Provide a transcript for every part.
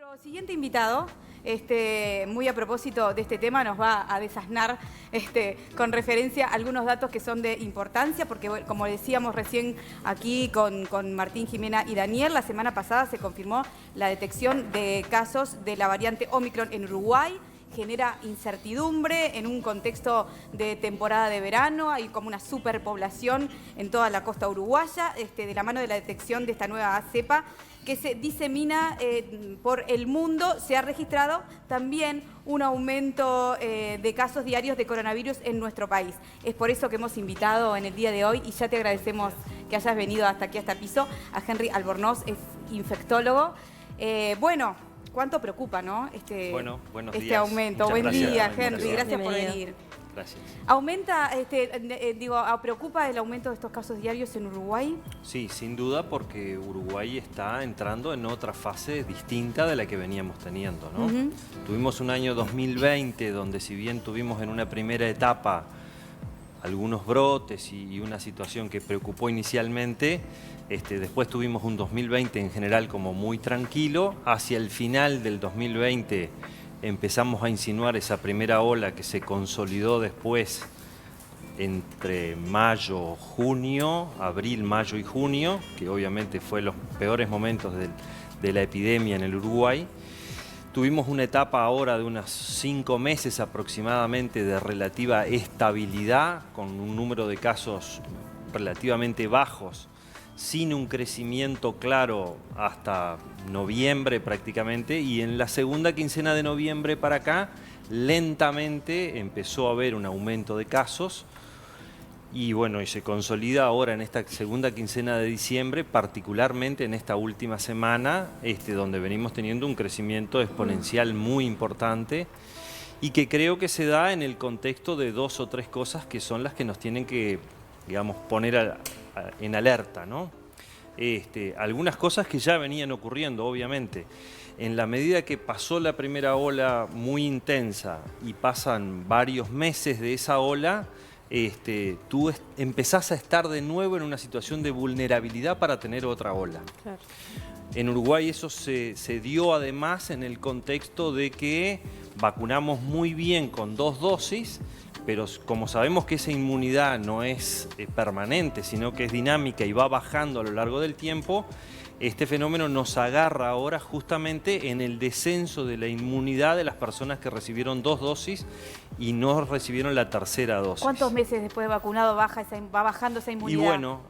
Nuestro siguiente invitado, muy a propósito de este tema, nos va a desasnar con referencia a algunos datos que son de importancia, porque como decíamos recién aquí con Martín, Jimena y Daniel, la semana pasada se confirmó la detección de casos de la variante Omicron en Uruguay. Genera incertidumbre en un contexto de temporada de verano, hay como una superpoblación en toda la costa uruguaya, de la mano de la detección de esta nueva cepa que se disemina por el mundo. Se ha registrado también un aumento de casos diarios de coronavirus en nuestro país. Es por eso que hemos invitado en el día de hoy, y ya te agradecemos que hayas venido hasta aquí, hasta Piso, a Henry Albornoz, es infectólogo. Bueno, ¿cuánto preocupa, no? Buenos este días. aumento. Muchas Buen día, gracias. Henry. Gracias por venir. Gracias. ¿Aumenta, preocupa el aumento de estos casos diarios en Uruguay? Sí, sin duda, porque Uruguay está entrando en otra fase distinta de la que veníamos teniendo, ¿no? Tuvimos un año 2020 donde, si bien tuvimos en una primera etapa algunos brotes y una situación que preocupó inicialmente, después tuvimos un 2020 en general como muy tranquilo. Hacia el final del 2020 empezamos a insinuar esa primera ola que se consolidó después entre mayo, junio, abril, mayo y junio, que obviamente fue los peores momentos de la epidemia en el Uruguay. Tuvimos una etapa ahora de unos 5 meses aproximadamente de relativa estabilidad, con un número de casos relativamente bajos, sin un crecimiento claro hasta noviembre prácticamente, y en la segunda quincena de noviembre para acá, lentamente empezó a haber un aumento de casos. Y bueno, y se consolida ahora en esta segunda quincena de diciembre, particularmente en esta última semana, donde venimos teniendo un crecimiento exponencial muy importante, y que creo que se da en el contexto de 2 o 3 cosas que son las que nos tienen que, digamos, poner en alerta, ¿no? Algunas cosas que ya venían ocurriendo, obviamente. En la medida que pasó la primera ola muy intensa y pasan varios meses de esa ola, tú empezás a estar de nuevo en una situación de vulnerabilidad para tener otra ola. Claro. En Uruguay eso se dio además en el contexto de que vacunamos muy bien con 2 dosis, pero como sabemos que esa inmunidad no es permanente, sino que es dinámica y va bajando a lo largo del tiempo, este fenómeno nos agarra ahora justamente en el descenso de la inmunidad de las personas que recibieron 2 dosis y no recibieron la tercera dosis. ¿Cuántos meses después de vacunado va bajando esa inmunidad? Y bueno,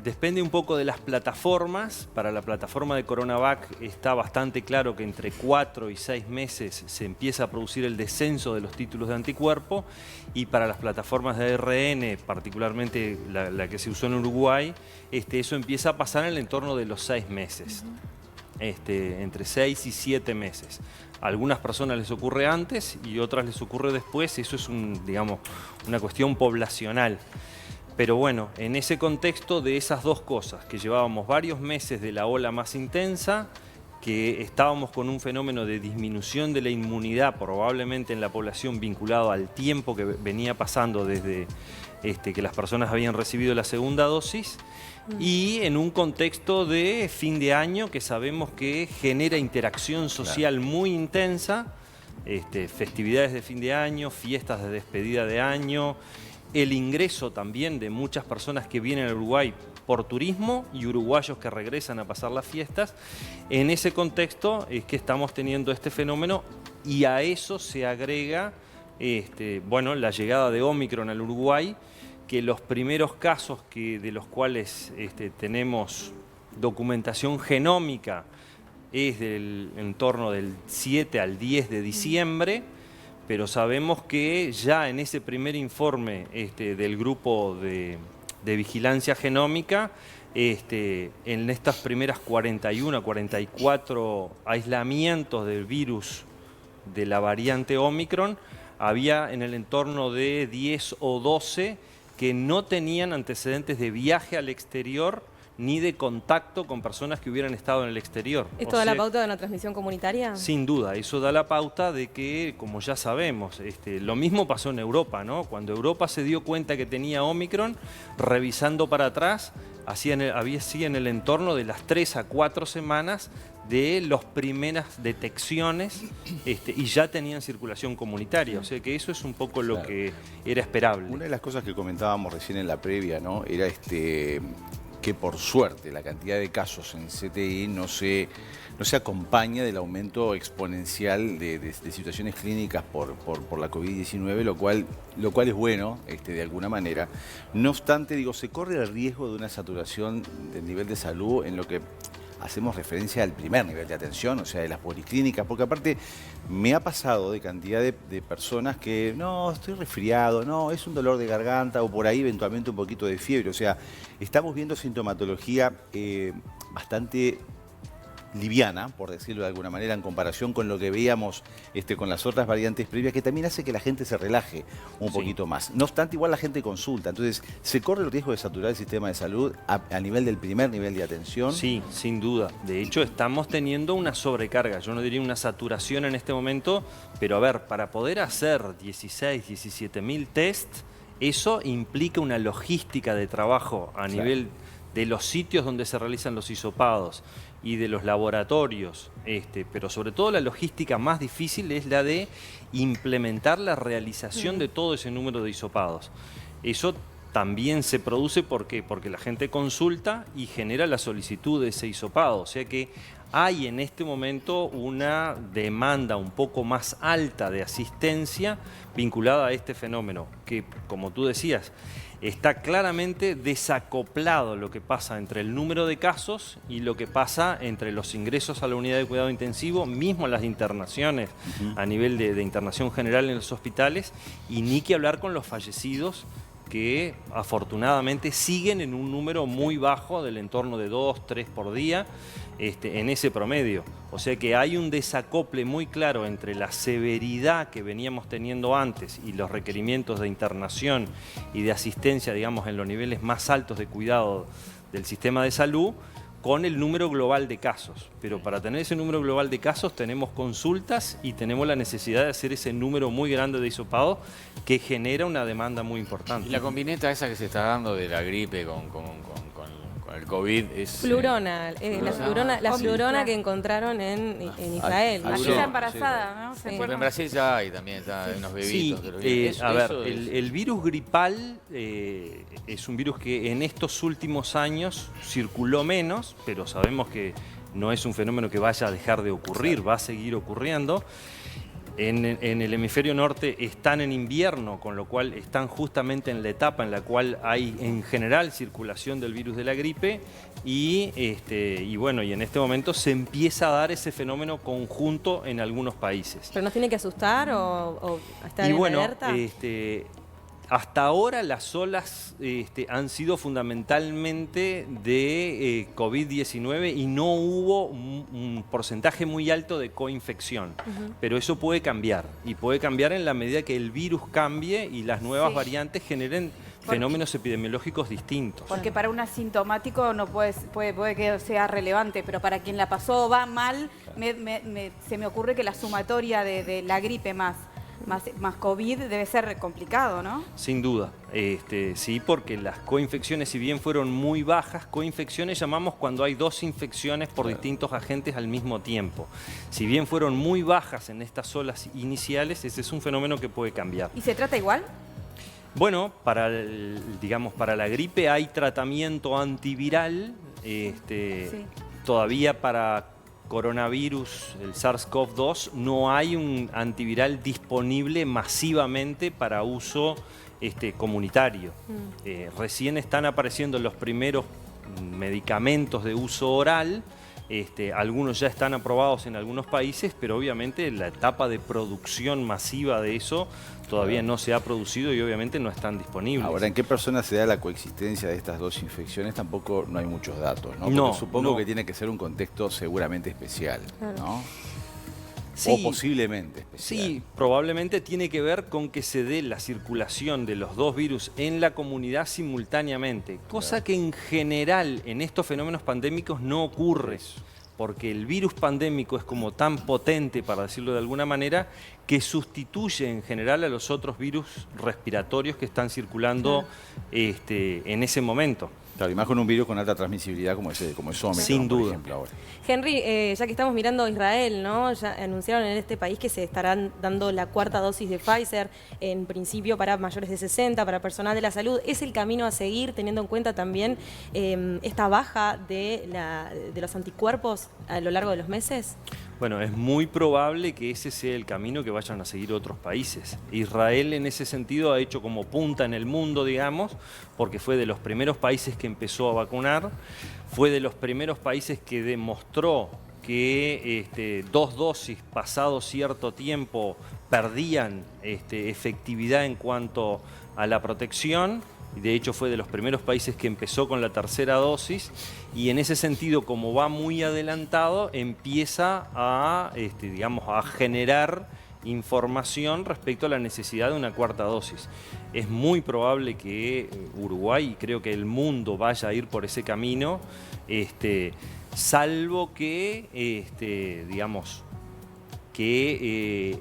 depende un poco de las plataformas. Para la plataforma de Coronavac está bastante claro que entre 4 y 6 meses se empieza a producir el descenso de los títulos de anticuerpo, y para las plataformas de ARN, particularmente la que se usó en Uruguay, eso empieza a pasar en el entorno de los 6 meses. Entre 6 y 7 meses. A algunas personas les ocurre antes y otras les ocurre después. Eso es una cuestión poblacional. Pero bueno, en ese contexto de esas 2 cosas, que llevábamos varios meses de la ola más intensa, que estábamos con un fenómeno de disminución de la inmunidad probablemente en la población vinculado al tiempo que venía pasando desde que las personas habían recibido la segunda dosis, y en un contexto de fin de año que sabemos que genera interacción social muy intensa, festividades de fin de año, fiestas de despedida de año, el ingreso también de muchas personas que vienen al Uruguay por turismo y uruguayos que regresan a pasar las fiestas. En ese contexto es que estamos teniendo este fenómeno, y a eso se agrega la llegada de Omicron al Uruguay, que los primeros casos de los cuales tenemos documentación genómica es en torno del 7 al 10 de diciembre, pero sabemos que ya en ese primer informe del grupo de vigilancia genómica, en estas primeras 41, 44 aislamientos del virus de la variante Omicron, había en el entorno de 10 o 12 que no tenían antecedentes de viaje al exterior ni de contacto con personas que hubieran estado en el exterior. ¿Esto da la pauta de una transmisión comunitaria? Sin duda, eso da la pauta de que, como ya sabemos, lo mismo pasó en Europa, ¿no? Cuando Europa se dio cuenta que tenía Omicron, revisando para atrás, había en el entorno de las 3 a 4 semanas de las primeras detecciones y ya tenían circulación comunitaria. O sea que eso es un poco lo que era esperable. Una de las cosas que comentábamos recién en la previa, ¿no? Era que por suerte la cantidad de casos en CTI no se acompaña del aumento exponencial de situaciones clínicas por la COVID-19, lo cual es bueno de alguna manera. No obstante, digo, se corre el riesgo de una saturación del nivel de salud en lo que hacemos referencia al primer nivel de atención, o sea, de las policlínicas, porque aparte me ha pasado de cantidad de personas que no, estoy resfriado, no, es un dolor de garganta o por ahí eventualmente un poquito de fiebre, o sea, estamos viendo sintomatología bastante liviana, por decirlo de alguna manera, en comparación con lo que veíamos con las otras variantes previas, que también hace que la gente se relaje un poquito más. No obstante, igual la gente consulta, entonces se corre el riesgo de saturar el sistema de salud a nivel del primer nivel de atención. Sí, sin duda. De hecho, estamos teniendo una sobrecarga, yo no diría una saturación en este momento, pero a ver, para poder hacer 16, 17 mil test, eso implica una logística de trabajo a nivel de los sitios donde se realizan los hisopados y de los laboratorios, pero sobre todo la logística más difícil es la de implementar la realización de todo ese número de hisopados. Eso también se produce porque la gente consulta y genera la solicitud de ese hisopado, o sea que hay en este momento una demanda un poco más alta de asistencia vinculada a este fenómeno, que como tú decías, está claramente desacoplado lo que pasa entre el número de casos y lo que pasa entre los ingresos a la unidad de cuidado intensivo, mismo las internaciones a nivel de internación general en los hospitales, y ni que hablar con los fallecidos, que afortunadamente siguen en un número muy bajo del entorno de 2, 3 por día en ese promedio. O sea que hay un desacople muy claro entre la severidad que veníamos teniendo antes y los requerimientos de internación y de asistencia, digamos, en los niveles más altos de cuidado del sistema de salud, con el número global de casos. Pero para tener ese número global de casos tenemos consultas y tenemos la necesidad de hacer ese número muy grande de hisopados que genera una demanda muy importante. Y la combineta esa que se está dando de la gripe con el COVID es... Flurona, la flurona que encontraron en Israel. La Sí. hija embarazada, ¿no? Porque en Brasil ya hay también, ya hay unos bebitos. Sí, que lo vienen. a ver, Eso es- el virus gripal es un virus que en estos últimos años circuló menos, pero sabemos que no es un fenómeno que vaya a dejar de ocurrir, va a seguir ocurriendo. En el hemisferio norte están en invierno, con lo cual están justamente en la etapa en la cual hay en general circulación del virus de la gripe y bueno, y en este momento se empieza a dar ese fenómeno conjunto en algunos países. ¿Pero nos tiene que asustar o estar Y en bueno, alerta? hasta ahora las olas han sido fundamentalmente de COVID-19 y no hubo un porcentaje muy alto de coinfección. Pero eso puede cambiar, y puede cambiar en la medida que el virus cambie y las nuevas variantes generen fenómenos epidemiológicos distintos. Porque para un asintomático no puede que sea relevante, pero para quien la pasó va mal, se me ocurre que la sumatoria de la gripe más COVID debe ser complicado, ¿no? Sin duda, sí, porque las coinfecciones, si bien fueron muy bajas, coinfecciones llamamos cuando hay dos infecciones por distintos agentes al mismo tiempo. Si bien fueron muy bajas en estas olas iniciales, ese es un fenómeno que puede cambiar. ¿Y se trata igual? Bueno, digamos, para la gripe hay tratamiento antiviral, todavía para coronavirus, el SARS-CoV-2, no hay un antiviral disponible masivamente para uso comunitario. Recién están apareciendo los primeros medicamentos de uso oral, algunos ya están aprobados en algunos países, pero obviamente la etapa de producción masiva de eso todavía no se ha producido y obviamente no están disponibles. Ahora, ¿en qué personas se da la coexistencia de estas dos infecciones? Tampoco no hay muchos datos, ¿no? No, Porque supongo no. que tiene que ser un contexto seguramente especial, ¿no? Sí, o posiblemente especial. Sí, probablemente tiene que ver con que se dé la circulación de los dos virus en la comunidad simultáneamente, cosa que en general en estos fenómenos pandémicos no ocurre, porque el virus pandémico es como tan potente, para decirlo de alguna manera, que sustituye en general a los otros virus respiratorios que están circulando en ese momento. Claro, y más con un virus con alta transmisibilidad como es Omicron, Sin duda. por ejemplo, ahora. Henry, ya que estamos mirando a Israel, ¿no? Ya anunciaron en este país que se estarán dando la 4ª dosis de Pfizer, en principio para mayores de 60, para personal de la salud. ¿Es el camino a seguir, teniendo en cuenta también esta baja de los anticuerpos a lo largo de los meses? Bueno, es muy probable que ese sea el camino que vayan a seguir otros países. Israel en ese sentido ha hecho como punta en el mundo, digamos, porque fue de los primeros países que empezó a vacunar, fue de los primeros países que demostró que 2 dosis pasado cierto tiempo perdían efectividad en cuanto a la protección. De hecho, fue de los primeros países que empezó con la 3ª dosis y en ese sentido, como va muy adelantado, empieza a, a generar información respecto a la necesidad de una 4ª dosis. Es muy probable que Uruguay, y creo que el mundo, vaya a ir por ese camino, salvo que,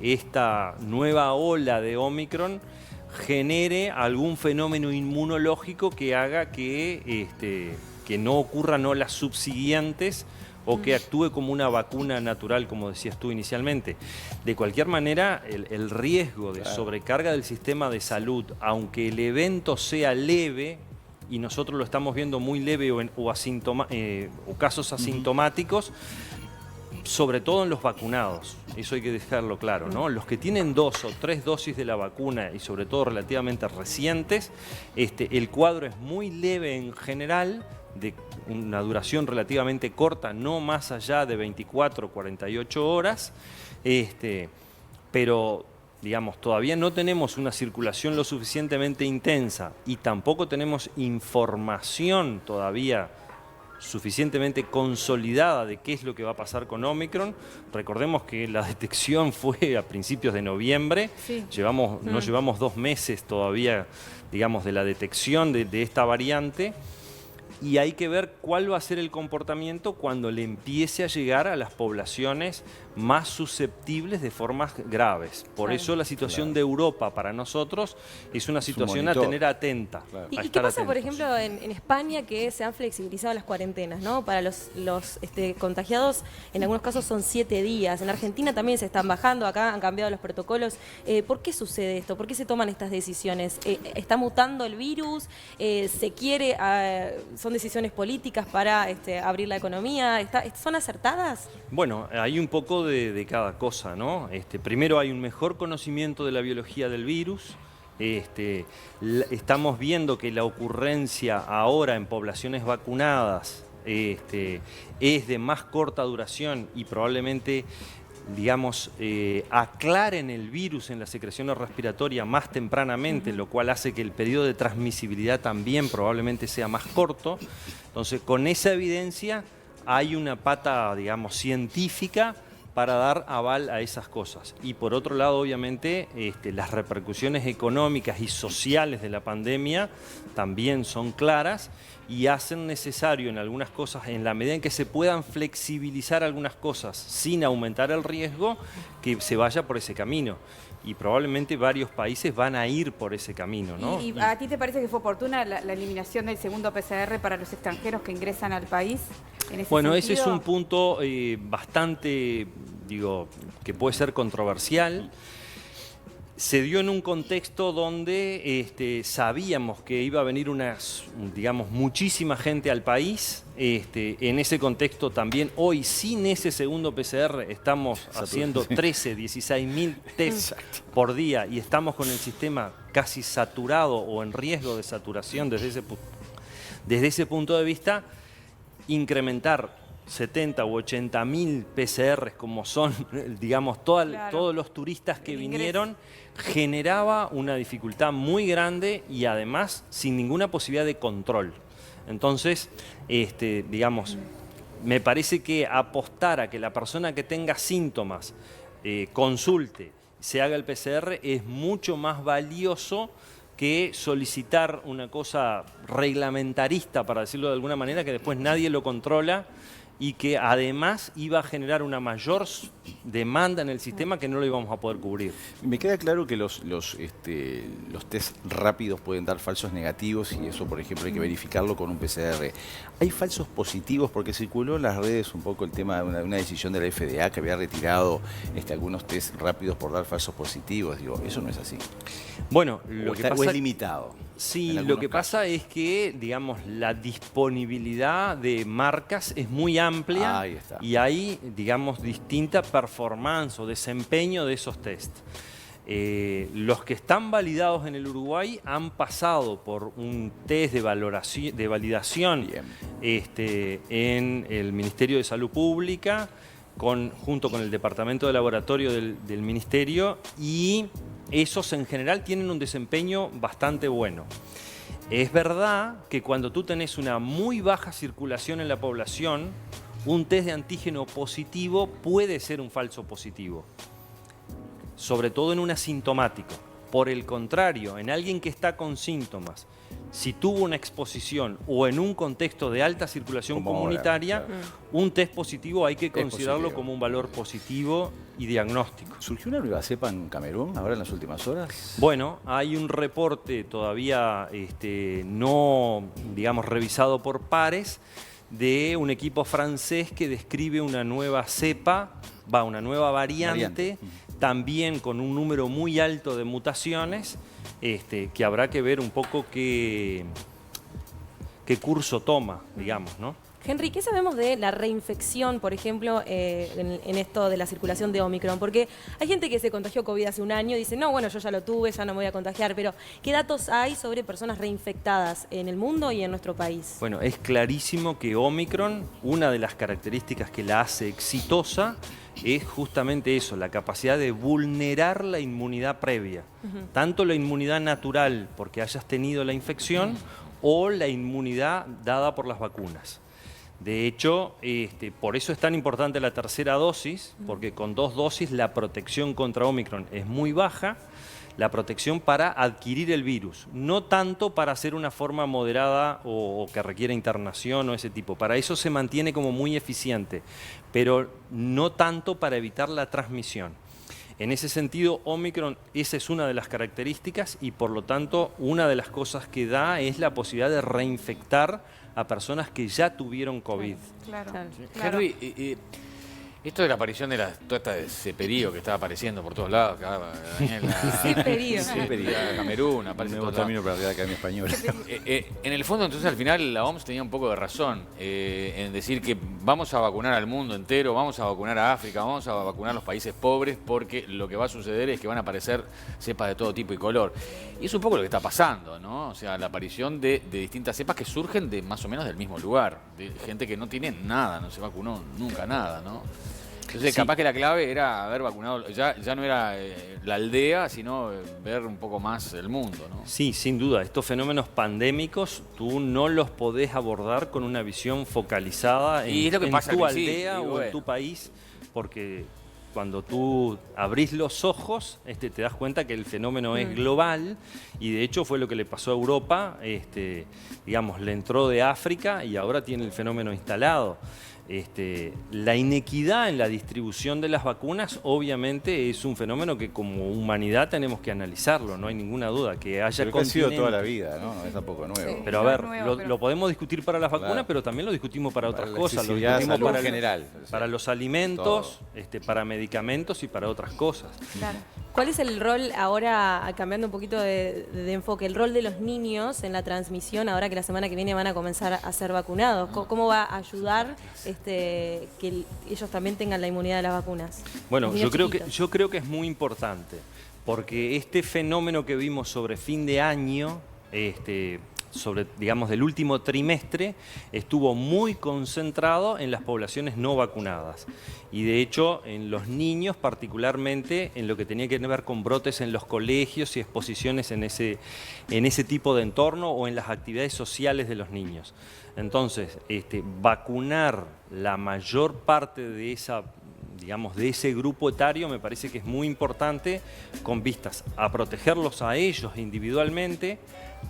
esta nueva ola de Omicron genere algún fenómeno inmunológico que haga que no ocurran olas subsiguientes o que actúe como una vacuna natural, como decías tú inicialmente. De cualquier manera, el riesgo de sobrecarga del sistema de salud, aunque el evento sea leve, y nosotros lo estamos viendo muy leve o casos asintomáticos, sobre todo en los vacunados, eso hay que dejarlo claro, ¿no? Los que tienen 2 o 3 dosis de la vacuna y sobre todo relativamente recientes, el cuadro es muy leve en general, de una duración relativamente corta, no más allá de 24 o 48 horas, pero digamos, todavía no tenemos una circulación lo suficientemente intensa y tampoco tenemos información todavía suficientemente consolidada de qué es lo que va a pasar con Omicron. Recordemos que la detección fue a principios de noviembre, Sí. no llevamos 2 meses todavía, digamos, de la detección de esta variante, y hay que ver cuál va a ser el comportamiento cuando le empiece a llegar a las poblaciones más susceptibles de formas graves. Por Claro. eso la situación de Europa para nosotros es una situación a monitor. tener atenta. Claro. ¿Y a qué estar pasa, por atentos. ejemplo, en España, que se han flexibilizado las cuarentenas, ¿no? Para los contagiados, en algunos casos son 7 días. En Argentina también se están bajando, acá han cambiado los protocolos. ¿Por qué sucede esto? ¿Por qué se toman estas decisiones? ¿Está mutando el virus? ¿Se quiere? ¿Son decisiones políticas para abrir la economía? ¿Son acertadas? Bueno, hay un poco de cada cosa, ¿no? Primero hay un mejor conocimiento de la biología del virus. Estamos viendo que la ocurrencia ahora en poblaciones vacunadas es de más corta duración y probablemente, digamos, aclaren el virus en la secreción respiratoria más tempranamente, lo cual hace que el periodo de transmisibilidad también probablemente sea más corto. Entonces, con esa evidencia hay una pata, digamos, científica para dar aval a esas cosas. Y por otro lado, obviamente, las repercusiones económicas y sociales de la pandemia también son claras y hacen necesario en algunas cosas, en la medida en que se puedan flexibilizar algunas cosas sin aumentar el riesgo, que se vaya por ese camino. Y probablemente varios países van a ir por ese camino, ¿no? ¿Y a ti te parece que fue oportuna la eliminación del segundo PCR para los extranjeros que ingresan al país? Bueno, ese es un punto bastante, que puede ser controversial. Se dio en un contexto donde sabíamos que iba a venir muchísima gente al país. En ese contexto también hoy, sin ese segundo PCR, estamos haciendo 13, 16.000 tests por día y estamos con el sistema casi saturado o en riesgo de saturación desde ese punto de vista. Incrementar 70 u 80.000 PCRs, como son, digamos, todos los turistas que vinieron, generaba una dificultad muy grande y además sin ninguna posibilidad de control. Entonces, me parece que apostar a que la persona que tenga síntomas consulte, se haga el PCR, es mucho más valioso que solicitar una cosa reglamentarista, para decirlo de alguna manera, que después nadie lo controla y que además iba a generar una mayor demanda en el sistema que no lo íbamos a poder cubrir. Me queda claro que los test rápidos pueden dar falsos negativos y eso, por ejemplo, hay que verificarlo con un PCR. ¿Hay falsos positivos? Porque circuló en las redes un poco el tema de una decisión de la FDA que había retirado algunos test rápidos por dar falsos positivos. Digo, eso no es así. Bueno, O es limitado. Sí, en lo algunos que pasa casos. es que, digamos, la disponibilidad de marcas es muy amplia Ahí está. y hay, digamos, distinta performance o desempeño de esos test. Los que están validados en el Uruguay han pasado por un test de validación en el Ministerio de Salud Pública, junto con el Departamento de Laboratorio del Ministerio, y esos en general tienen un desempeño bastante bueno. Es verdad que cuando tú tenés una muy baja circulación en la población, un test de antígeno positivo puede ser un falso positivo, sobre todo en un asintomático. Por el contrario, en alguien que está con síntomas, si tuvo una exposición o en un contexto de alta circulación Como comunitaria, ahora, claro. un test positivo hay que considerarlo positivo. como un valor positivo y diagnóstico. ¿Surgió una nueva cepa en Camerún ahora en las últimas horas? Bueno, hay un reporte todavía no, digamos, revisado por pares, de un equipo francés que describe una nueva cepa, una nueva variante. También con un número muy alto de mutaciones, que habrá que ver un poco qué curso toma, digamos, ¿no? Henry, ¿qué sabemos de la reinfección, por ejemplo, en esto de la circulación de Omicron? Porque hay gente que se contagió COVID hace un año y dice, no, bueno, yo ya lo tuve, ya no me voy a contagiar, pero ¿qué datos hay sobre personas reinfectadas en el mundo y en nuestro país? Bueno, es clarísimo que Omicron, una de las características que la hace exitosa, es justamente eso, la capacidad de vulnerar la inmunidad previa. Tanto la inmunidad natural, porque hayas tenido la infección, o la inmunidad dada por las vacunas. De hecho, por eso es tan importante la tercera dosis, porque con 2 dosis la protección contra Omicron es muy baja, la protección para adquirir el virus, no tanto para hacer una forma moderada o que requiera internación o ese tipo. Para eso se mantiene como muy eficiente, pero no tanto para evitar la transmisión. En ese sentido, Omicron, esa es una de las características y por lo tanto una de las cosas que da es la posibilidad de reinfectar a personas que ya tuvieron COVID. Claro. Henry, esto de la aparición de todo este ceperío que estaba apareciendo por todos lados, Ceperío. Camerún, aparece Nuevo por todos lados. término para la Academia Española. En el fondo, entonces, al final, la OMS tenía un poco de razón en decir que vamos a vacunar al mundo entero, vamos a vacunar a África, vamos a vacunar a los países pobres, porque lo que va a suceder es que van a aparecer cepas de todo tipo y color. Y es un poco lo que está pasando, ¿no? O sea, la aparición de distintas cepas que surgen de más o menos del mismo lugar, de gente que no tiene nada, no se vacunó nunca nada, ¿no? Entonces, Sí. capaz que la clave era haber vacunado, ya no era la aldea, sino ver un poco más el mundo, ¿no? Sí, sin duda. Estos fenómenos pandémicos tú no los podés abordar con una visión focalizada Y es lo que en pasa tu que sí, aldea y o bueno. en tu país, porque cuando tú abrís los ojos te das cuenta que el fenómeno es global y de hecho fue lo que le pasó a Europa, digamos, le entró de África y ahora tiene el fenómeno instalado. La inequidad en la distribución de las vacunas obviamente es un fenómeno que como humanidad tenemos que analizarlo, no hay ninguna duda, que haya Pero que ha sido toda la continentes. vida, ¿no? No es tampoco nuevo. Sí. Pero a No ver, es nuevo, pero- lo podemos discutir para las vacunas, Claro. pero también lo discutimos para otras la cosas, lo accesibilidad, discutimos salud para, en general. para los alimentos, para medicamentos y para otras cosas. Claro. ¿Cuál es el rol ahora, cambiando un poquito de enfoque, el rol de los niños en la transmisión ahora que la semana que viene van a comenzar a ser vacunados? ¿Cómo va a ayudar que ellos también tengan la inmunidad de las vacunas? Bueno, Los yo niños creo chiquitos. que es muy importante, porque este fenómeno que vimos sobre fin de año, sobre, digamos, del último trimestre, estuvo muy concentrado en las poblaciones no vacunadas. Y de hecho, en los niños, particularmente en lo que tenía que ver con brotes en los colegios y exposiciones en ese tipo de entorno o en las actividades sociales de los niños. Entonces, vacunar la mayor parte de esa, digamos, de ese grupo etario me parece que es muy importante con vistas a protegerlos a ellos individualmente,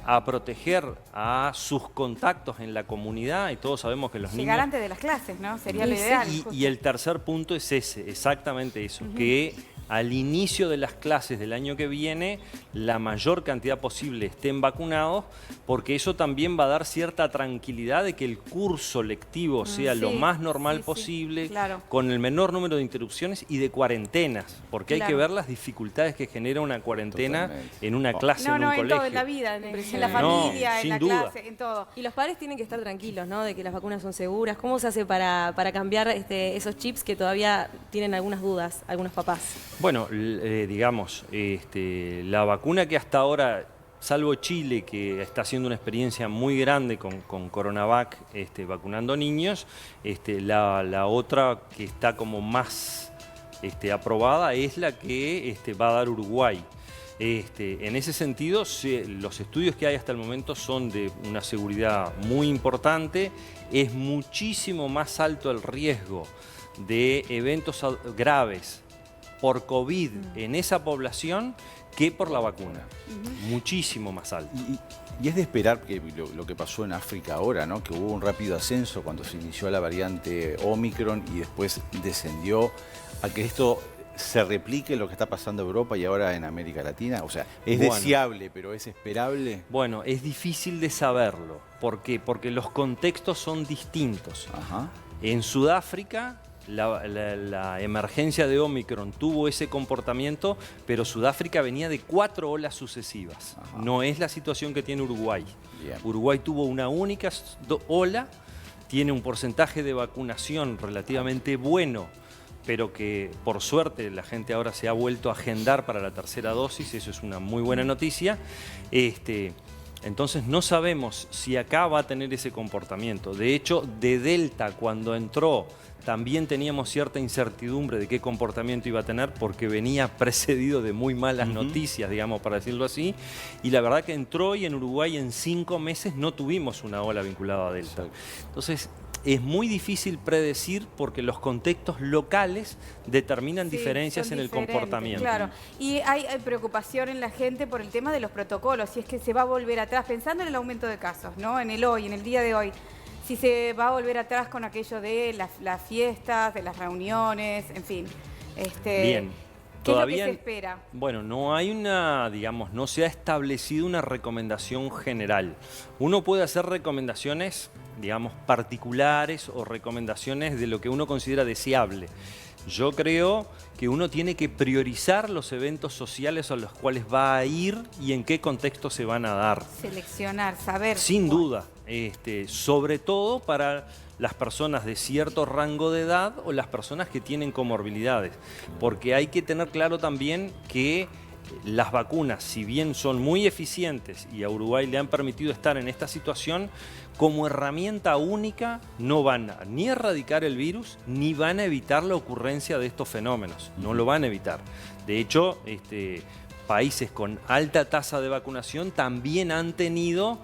a proteger a sus contactos en la comunidad, y todos sabemos que los Llegar niños... antes de las clases, ¿no? Sería lo ideal. Y el tercer punto es ese, exactamente eso, que al inicio de las clases del año que viene la mayor cantidad posible estén vacunados, porque eso también va a dar cierta tranquilidad de que el curso lectivo sea lo más normal posible, claro. con el menor número de interrupciones y de cuarentenas, porque hay que ver las dificultades que genera una cuarentena en una clase, en un colegio. En todo, en la vida, en la familia, en la clase, en todo. Y los padres tienen que estar tranquilos, ¿no? De que las vacunas son seguras. ¿Cómo se hace para cambiar esos chips que todavía tienen algunas dudas, algunos papás? Bueno, digamos, la vacuna que hasta ahora, salvo Chile, que está haciendo una experiencia muy grande con Coronavac, vacunando niños, la otra que está como más aprobada es la que va a dar Uruguay. En ese sentido, los estudios que hay hasta el momento son de una seguridad muy importante. Es muchísimo más alto el riesgo de eventos graves por COVID en esa población que por la vacuna. Muchísimo más alto. Y es de esperar que lo que pasó en África ahora, ¿no? Que hubo un rápido ascenso cuando se inició la variante Omicron y después descendió, a que esto se replique lo que está pasando en Europa y ahora en América Latina. O sea, ¿es deseable, pero es esperable? Bueno, es difícil de saberlo. ¿Por qué? Porque los contextos son distintos. En Sudáfrica, la emergencia de Omicron tuvo ese comportamiento, pero Sudáfrica venía de 4 olas sucesivas. No es la situación que tiene Uruguay. Uruguay tuvo una única ola, tiene un porcentaje de vacunación relativamente bueno, pero que por suerte la gente ahora se ha vuelto a agendar para la tercera dosis, eso es una muy buena noticia. Entonces no sabemos si acá va a tener ese comportamiento. De hecho, de Delta, cuando entró, también teníamos cierta incertidumbre de qué comportamiento iba a tener, porque venía precedido de muy malas noticias, digamos, para decirlo así. Y la verdad que entró, y en Uruguay en 5 meses no tuvimos una ola vinculada a Delta. Entonces es muy difícil predecir, porque los contextos locales determinan diferencias en el comportamiento. Claro, y hay preocupación en la gente por el tema de los protocolos, si es que se va a volver atrás, pensando en el aumento de casos, ¿no? En el día de hoy, si se va a volver atrás con aquello de las fiestas, de las reuniones, en fin. Bien. ¿Qué es lo que se espera? Bueno, no hay no se ha establecido una recomendación general. Uno puede hacer recomendaciones, particulares, o recomendaciones de lo que uno considera deseable. Yo creo que uno tiene que priorizar los eventos sociales a los cuales va a ir y en qué contexto se van a dar. Seleccionar, saber. Sin duda, sobre todo para las personas de cierto rango de edad o las personas que tienen comorbilidades, porque hay que tener claro también que las vacunas, si bien son muy eficientes y a Uruguay le han permitido estar en esta situación, como herramienta única no van ni a erradicar el virus ni van a evitar la ocurrencia de estos fenómenos. No lo van a evitar. De hecho, países con alta tasa de vacunación también han tenido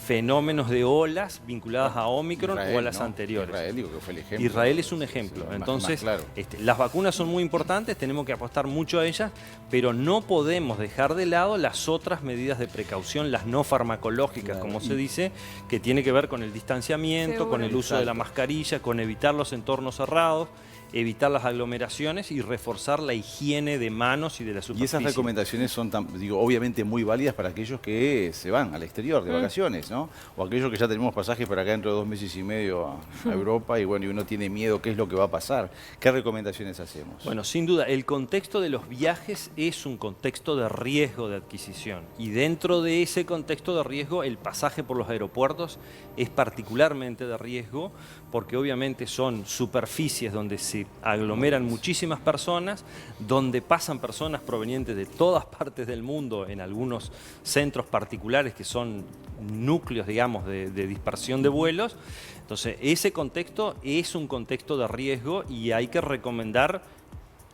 fenómenos de olas vinculadas a Omicron o a las anteriores. Israel, digo que fue el ejemplo. Israel es un ejemplo. Entonces, claro, las vacunas son muy importantes, tenemos que apostar mucho a ellas, pero no podemos dejar de lado las otras medidas de precaución, las no farmacológicas, como se dice, que tiene que ver con el distanciamiento, con el uso de la mascarilla, con evitar los entornos cerrados, evitar las aglomeraciones y reforzar la higiene de manos y de la superficie. Y esas recomendaciones son, obviamente muy válidas para aquellos que se van al exterior de vacaciones, ¿no? O aquellos que ya tenemos pasajes para acá dentro de 2 meses y medio a Europa y bueno, y uno tiene miedo qué es lo que va a pasar. ¿Qué recomendaciones hacemos? Bueno, sin duda, el contexto de los viajes es un contexto de riesgo de adquisición, y dentro de ese contexto de riesgo el pasaje por los aeropuertos es particularmente de riesgo, porque obviamente son superficies donde se aglomeran muchísimas personas, donde pasan personas provenientes de todas partes del mundo en algunos centros particulares que son núcleos, de dispersión de vuelos. Entonces, ese contexto es un contexto de riesgo y hay que recomendar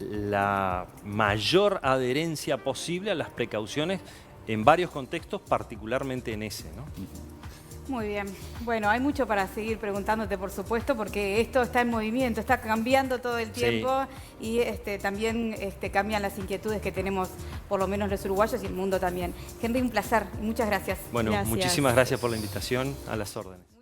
la mayor adherencia posible a las precauciones en varios contextos, particularmente en ese, ¿no? Muy bien. Bueno, hay mucho para seguir preguntándote, por supuesto, porque esto está en movimiento, está cambiando todo el tiempo y también cambian las inquietudes que tenemos, por lo menos los uruguayos y el mundo también. Henry, un placer y muchas gracias. Bueno, Gracias. muchísimas gracias por la invitación, a las órdenes.